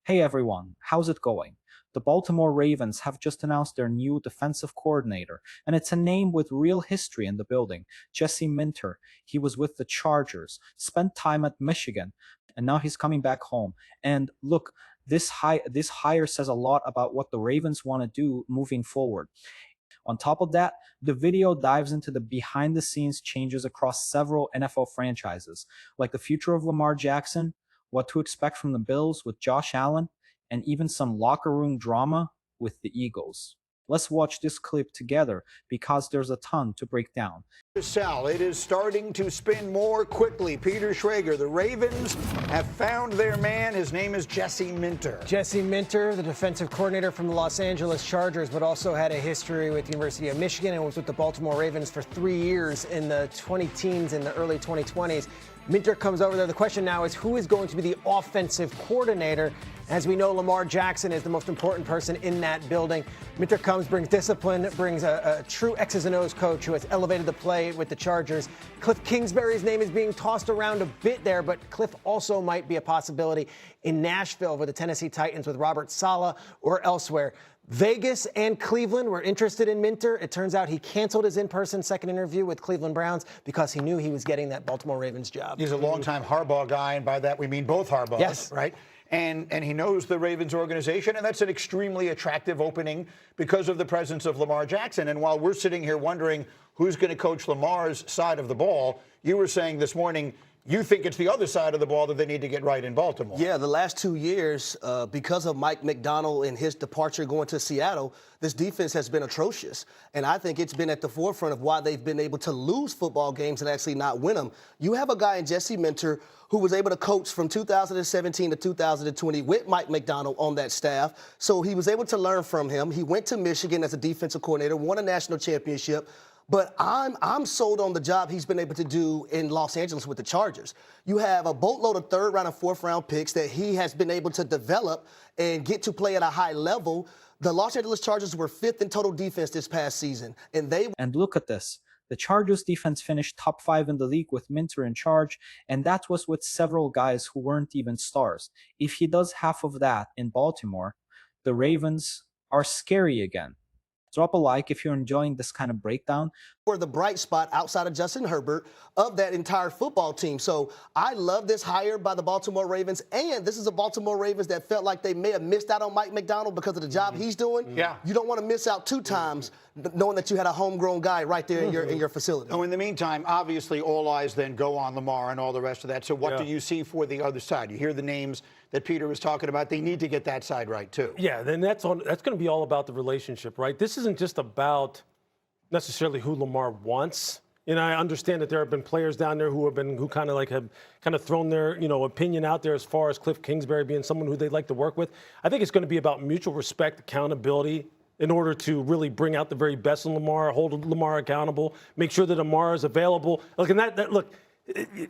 Hey everyone, how's it going? The Baltimore Ravens have just announced their new defensive coordinator, and it's a name with real history in the building. Jesse Minter. He was with the Chargers, spent time at Michigan, and now he's coming back home. And look, this hire says a lot about what the Ravens want to do moving forward. On top of that, the video dives into the behind the scenes changes across several NFL franchises, like the future of Lamar Jackson, what to expect from the Bills with Josh Allen, and even some locker room drama with the Eagles. Let's watch this clip together because there's a ton to break down. Carousel, it is starting to spin more quickly. Peter Schrager, the Ravens have found their man. His name is Jesse Minter. Jesse Minter, the defensive coordinator from the Los Angeles Chargers, but also had a history with the University of Michigan and was with the Baltimore Ravens for 3 years in the 20-teens and the early 2020s. Minter comes over there. The question now is who is going to be the offensive coordinator? As we know, Lamar Jackson is the most important person in that building. Minter comes, brings discipline, brings a true X's and O's coach who has elevated the play with the Chargers. Cliff Kingsbury's name is being tossed around a bit there, but Cliff also might be a possibility in Nashville with the Tennessee Titans with Robert Saleh or elsewhere. Vegas and Cleveland were interested in Minter. It turns out he canceled his in-person second interview with Cleveland Browns because he knew he was getting that Baltimore Ravens job. He's a longtime Harbaugh guy, and by that we mean both Harbaughs, yes. Right? And he knows the Ravens organization, and that's an extremely attractive opening because of the presence of Lamar Jackson. And while we're sitting here wondering who's going to coach Lamar's side of the ball, you were saying this morning you think it's the other side of the ball that they need to get right in Baltimore. Yeah, the last 2 years, because of Mike McDaniel and his departure going to Seattle, this defense has been atrocious. And I think it's been at the forefront of why they've been able to lose football games and actually not win them. You have a guy in Jesse Minter who was able to coach from 2017 to 2020 with Mike McDaniel on that staff. So he was able to learn from him. He went to Michigan as a defensive coordinator, won a national championship. But I'm sold on the job he's been able to do in Los Angeles with the Chargers. You have a boatload of third-round and fourth-round picks that he has been able to develop and get to play at a high level. The Los Angeles Chargers were fifth in total defense this past season, And look at this. The Chargers defense finished top 5 in the league with Minter in charge, and that was with several guys who weren't even stars. If he does half of that in Baltimore, the Ravens are scary again. Drop a like if you're enjoying this kind of breakdown. Were the bright spot outside of Justin Herbert of that entire football team. So I love this hire by the Baltimore Ravens, and this is a Baltimore Ravens that felt like they may have missed out on Mike McDaniel because of the job he's doing. Yeah. You don't want to miss out 2 times knowing that you had a homegrown guy right there in your facility. Oh, in the meantime, obviously all eyes then go on Lamar and all the rest of that. So what do you see for the other side? You hear the names that Peter was talking about. They need to get that side right too. Yeah, then that's going to be all about the relationship, right? This isn't just about necessarily who Lamar wants. And I understand that there have been players down there who have thrown their opinion out there as far as Cliff Kingsbury being someone who they'd like to work with. I think it's going to be about mutual respect, accountability, in order to really bring out the very best in Lamar, hold Lamar accountable, make sure that Lamar is available. Look, and look,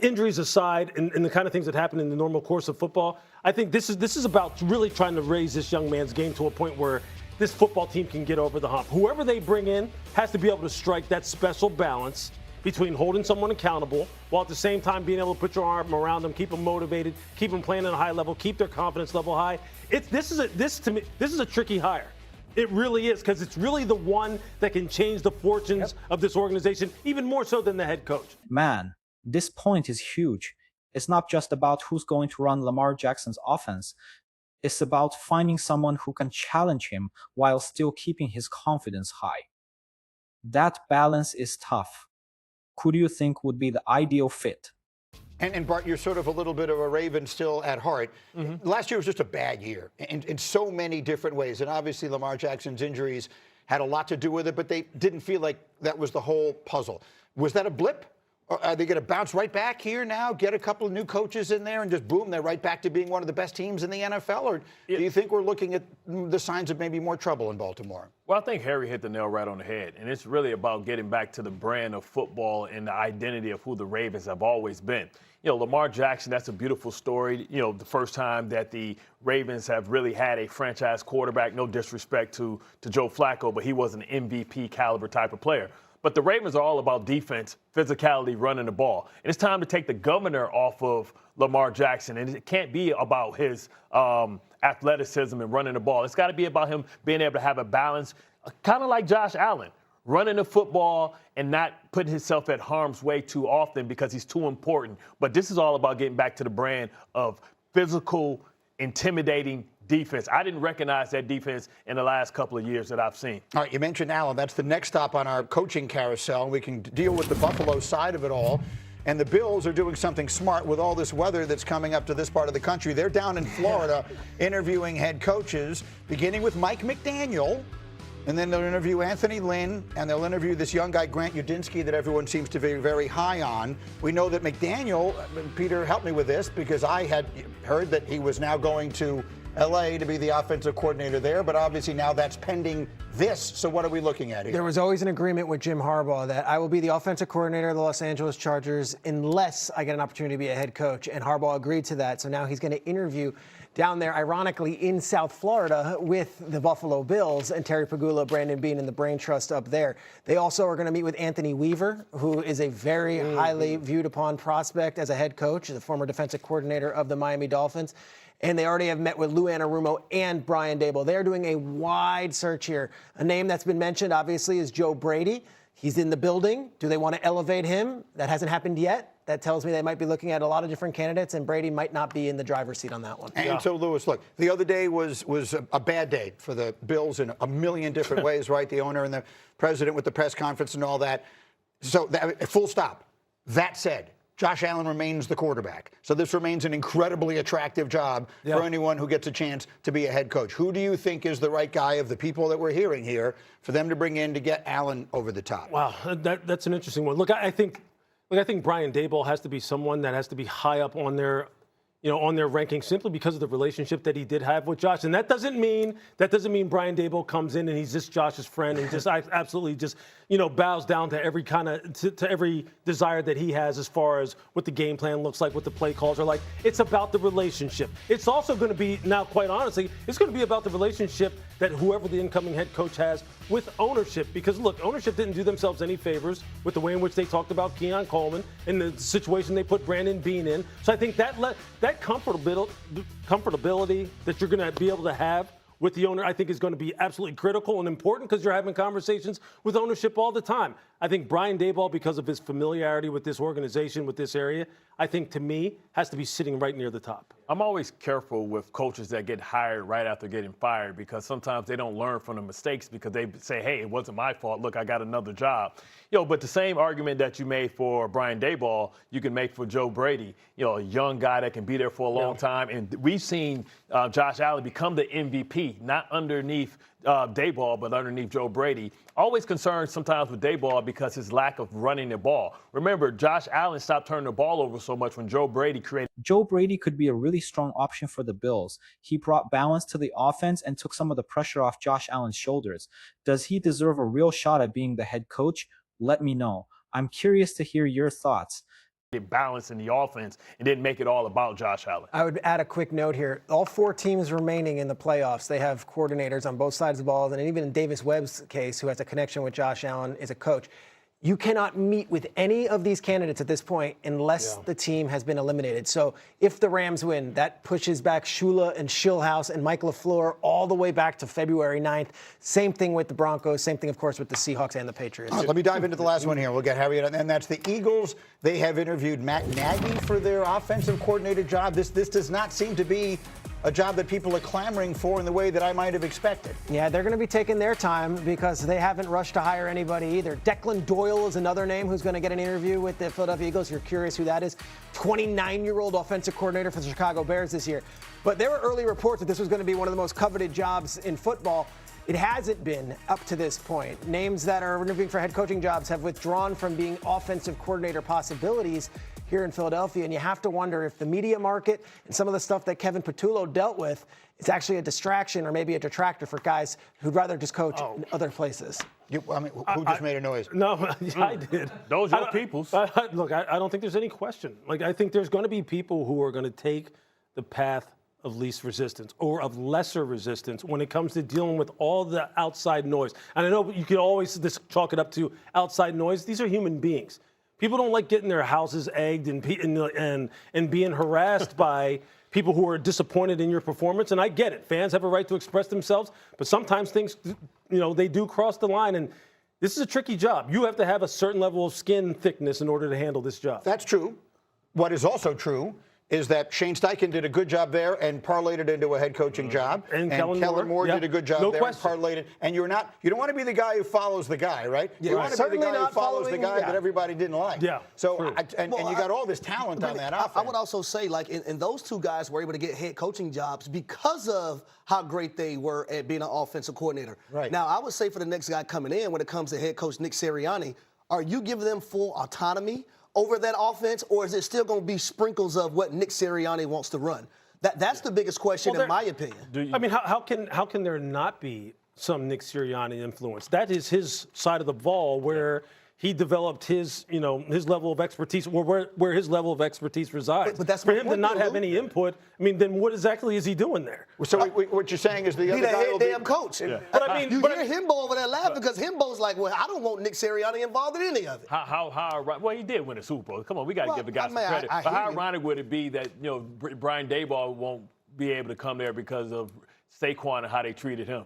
injuries aside and the kind of things that happen in the normal course of football, I think this is about really trying to raise this young man's game to a point where this football team can get over the hump. Whoever they bring in has to be able to strike that special balance between holding someone accountable while at the same time being able to put your arm around them, keep them motivated, keep them playing at a high level, keep their confidence level high. This is a tricky hire. It really is, because it's really the one that can change the fortunes of this organization, even more so than the head coach. Man, this point is huge. It's not just about who's going to run Lamar Jackson's offense. It's about finding someone who can challenge him while still keeping his confidence high. That balance is tough. Who do you think would be the ideal fit? And Bart, you're sort of a little bit of a Raven still at heart. Last year was just a bad year in so many different ways. And obviously Lamar Jackson's injuries had a lot to do with it, but they didn't feel like that was the whole puzzle. Was that a blip? Or are they going to bounce right back here now, get a couple of new coaches in there, and just boom, they're right back to being one of the best teams in the NFL? Or do you think we're looking at the signs of maybe more trouble in Baltimore? Well, I think Harry hit the nail right on the head. And it's really about getting back to the brand of football and the identity of who the Ravens have always been. Lamar Jackson, that's a beautiful story. The first time that the Ravens have really had a franchise quarterback, no disrespect to Joe Flacco, but he was an MVP caliber type of player. But the Ravens are all about defense, physicality, running the ball. And it's time to take the governor off of Lamar Jackson. And it can't be about his athleticism and running the ball. It's got to be about him being able to have a balance, kind of like Josh Allen, running the football and not putting himself at harm's way too often because he's too important. But this is all about getting back to the brand of physical, intimidating defense. I didn't recognize that defense in the last couple of years that I've seen. All right, you mentioned Allen. That's the next stop on our coaching carousel. We can deal with the Buffalo side of it all. And the Bills are doing something smart with all this weather that's coming up to this part of the country. They're down in Florida interviewing head coaches, beginning with Mike McDaniel. And then they'll interview Anthony Lynn, and they'll interview this young guy, Grant Udinski, that everyone seems to be very high on. We know that McDaniel, Peter, help me with this, because I had heard that he was now going to L.A. to be the offensive coordinator there, but obviously now that's pending this. So what are we looking at here? There was always an agreement with Jim Harbaugh that I will be the offensive coordinator of the Los Angeles Chargers unless I get an opportunity to be a head coach, and Harbaugh agreed to that. So now he's going to interview down there, ironically, in South Florida with the Buffalo Bills and Terry Pagula, Brandon Beane, and the Brain Trust up there. They also are going to meet with Anthony Weaver, who is a very highly viewed upon prospect as a head coach, the former defensive coordinator of the Miami Dolphins. And they already have met with Lou Anarumo and Brian Daboll. They're doing a wide search here. A name that's been mentioned, obviously, is Joe Brady. He's in the building. Do they want to elevate him? That hasn't happened yet. That tells me they might be looking at a lot of different candidates, and Brady might not be in the driver's seat on that one. And so, Lewis, look, the other day was a bad day for the Bills in a million different ways, right? The owner and the president with the press conference and all that. So, full stop. That said, Josh Allen remains the quarterback. So this remains an incredibly attractive job for anyone who gets a chance to be a head coach. Who do you think is the right guy of the people that we're hearing here for them to bring in to get Allen over the top? Wow, that's an interesting one. Look, I think Brian Daboll has to be someone that has to be high up on their, on their ranking simply because of the relationship that he did have with Josh. And that doesn't mean Brian Daboll comes in and he's just Josh's friend and just absolutely just, bows down to every to every desire that he has as far as what the game plan looks like, what the play calls are like. It's about the relationship. It's also going to be, now quite honestly, it's going to be about the relationship that whoever the incoming head coach has with ownership. Because look, ownership didn't do themselves any favors with the way in which they talked about Keon Coleman and the situation they put Brandon Beane in. So I think that comfortability that you're going to be able to have with the owner, I think is going to be absolutely critical and important because you're having conversations with ownership all the time. I think Brian Daboll, because of his familiarity with this organization, with this area, I think to me has to be sitting right near the top. I'm always careful with coaches that get hired right after getting fired because sometimes they don't learn from the mistakes because they say, hey, it wasn't my fault. Look, I got another job. But the same argument that you made for Brian Daboll, you can make for Joe Brady, a young guy that can be there for a long time. And we've seen Josh Allen become the MVP, not underneath Daboll, but underneath Joe Brady. Always concerned sometimes with Daboll because his lack of running the ball. Remember, Josh Allen stopped turning the ball over so much when Joe Brady created. Joe Brady could be a really strong option for the Bills. He brought balance to the offense and took some of the pressure off Josh Allen's shoulders. Does he deserve a real shot at being the head coach? Let me know. I'm curious to hear your thoughts. Balance in the offense and didn't make it all about Josh Allen. I would add a quick note here. All four teams remaining in the playoffs, they have coordinators on both sides of the ball, and even in Davis Webb's case, who has a connection with Josh Allen, is a coach. You cannot meet with any of these candidates at this point unless the team has been eliminated. So if the Rams win, that pushes back Shula and Schillhouse and Mike LaFleur all the way back to February 9th. Same thing with the Broncos. Same thing, of course, with the Seahawks and the Patriots. All right, let me dive into the last one here. We'll get Harry, and that's the Eagles. They have interviewed Matt Nagy for their offensive coordinator job. This does not seem to be a job that people are clamoring for in the way that I might have expected. Yeah, they're going to be taking their time because they haven't rushed to hire anybody either. Declan Doyle is another name who's going to get an interview with the Philadelphia Eagles. You're curious who that is. 29-year-old offensive coordinator for the Chicago Bears this year. But there were early reports that this was going to be one of the most coveted jobs in football. It hasn't been up to this point. Names that are interviewing for head coaching jobs have withdrawn from being offensive coordinator possibilities here in Philadelphia, and you have to wonder if the media market and some of the stuff that Kevin Patullo dealt with is actually a distraction or maybe a detractor for guys who'd rather just coach in other places. Who just made a noise? No, I did. Those are people's. Look, I don't think there's any question. I think there's going to be people who are going to take the path of least resistance or of lesser resistance when it comes to dealing with all the outside noise. And I know you can always chalk it up to outside noise. These are human beings. People don't like getting their houses egged and being harassed by people who are disappointed in your performance. And I get it. Fans have a right to express themselves, but sometimes things, they do cross the line. And this is a tricky job. You have to have a certain level of skin thickness in order to handle this job. That's true. What is also true is that Shane Steichen did a good job there and parlayed it into a head coaching job. And Kellen Moore did a good job there and parlayed it. And you don't want to be the guy who follows the guy, right? You want to be the guy who follows the guy that everybody didn't like. Yeah. So, and you got all this talent on that offense. I would also say, like, and those two guys were able to get head coaching jobs because of how great they were at being an offensive coordinator. Right. Now, I would say for the next guy coming in, when it comes to head coach Nick Sirianni, are you giving them full autonomy over that offense, or is it still going to be sprinkles of what Nick Sirianni wants to run? That's the biggest question, in my opinion. I mean, how can there not be some Nick Sirianni influence? That is his side of the ball where he developed his level of expertise, where his level of expertise resides. But that's for him to not have any input. I mean, then what exactly is he doing there? So what you're saying is the other guy will be the head damn coach. Yeah. But I mean, you hear Himbo over there laughing because Himbo's like, well, I don't want Nick Sirianni involved in any of it. Well, he did win a Super Bowl. Come on, we got to give the guy some credit. But how ironic would it be that Brian Daboll won't be able to come there because of Saquon and how they treated him?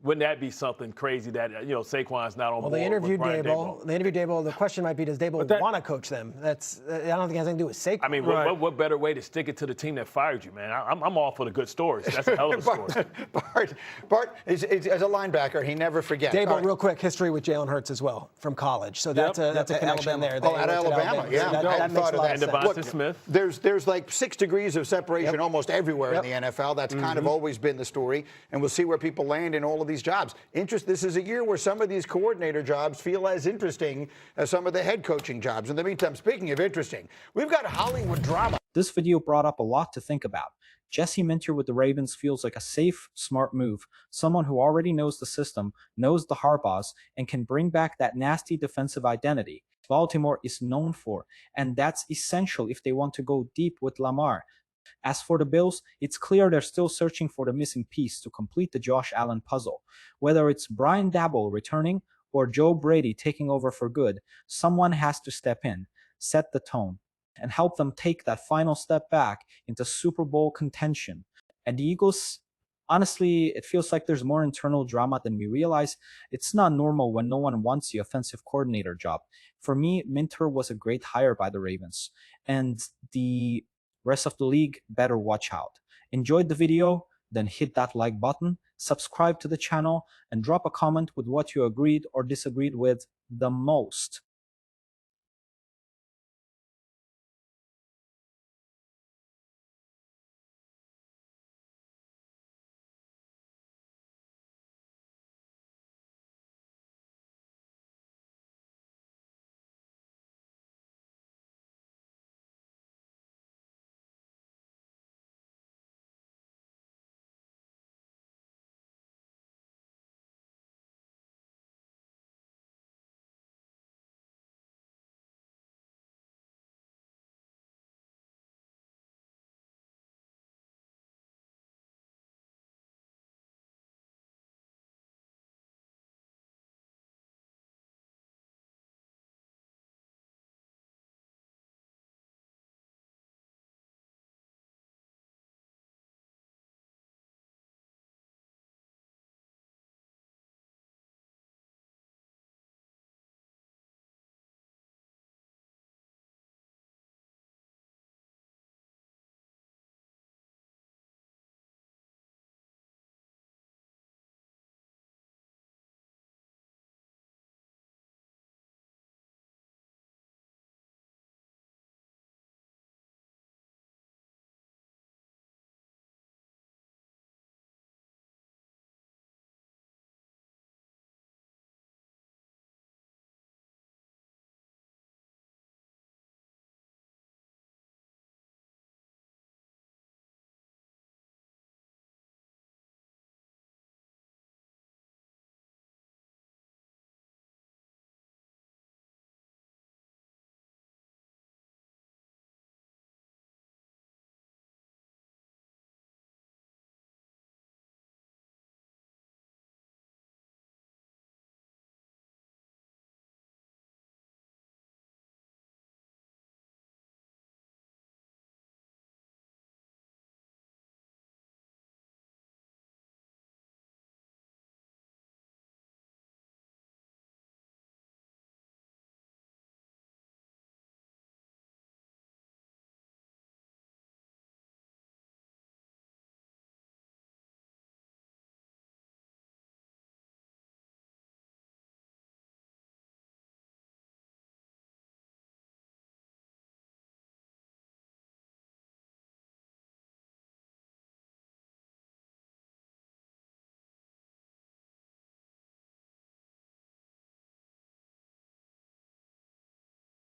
Wouldn't that be something crazy that Saquon's not on board? Well, they interviewed with Daboll. They interviewed Daboll. The question might be, does Daboll want to coach them? I don't think it has anything to do with Saquon. I mean, what better way to stick it to the team that fired you, man? I'm all for the good stories. That's a hell of a story. Bart is as a linebacker, he never forgets. Daboll, real quick, history with Jalen Hurts as well from college. So that's a connection there. Oh, at Alabama, yeah. That makes a lot of sense. And Devonta Smith. There's like 6 degrees of separation almost everywhere in the NFL. That's kind of always been the story, and we'll see where people land in all of these jobs. This is a year where some of these coordinator jobs feel as interesting as some of the head coaching jobs. In the meantime, speaking of interesting, we've got Hollywood drama. This video brought up a lot to think about. Jesse Minter with the Ravens feels like a safe, smart move. Someone who already knows the system, knows the Harbaughs, and can bring back that nasty defensive identity Baltimore is known for, and that's essential if they want to go deep with Lamar. As for the Bills, it's clear they're still searching for the missing piece to complete the Josh Allen puzzle. Whether it's Brian Daboll returning or Joe Brady taking over for good, someone has to step in, set the tone, and help them take that final step back into Super Bowl contention. And the Eagles, honestly, it feels like there's more internal drama than we realize. It's not normal when no one wants the offensive coordinator job. For me, Minter was a great hire by the Ravens, and the rest of the league better watch out. Enjoyed the video? Then hit that like button, subscribe to the channel, and drop a comment with what you agreed or disagreed with the most.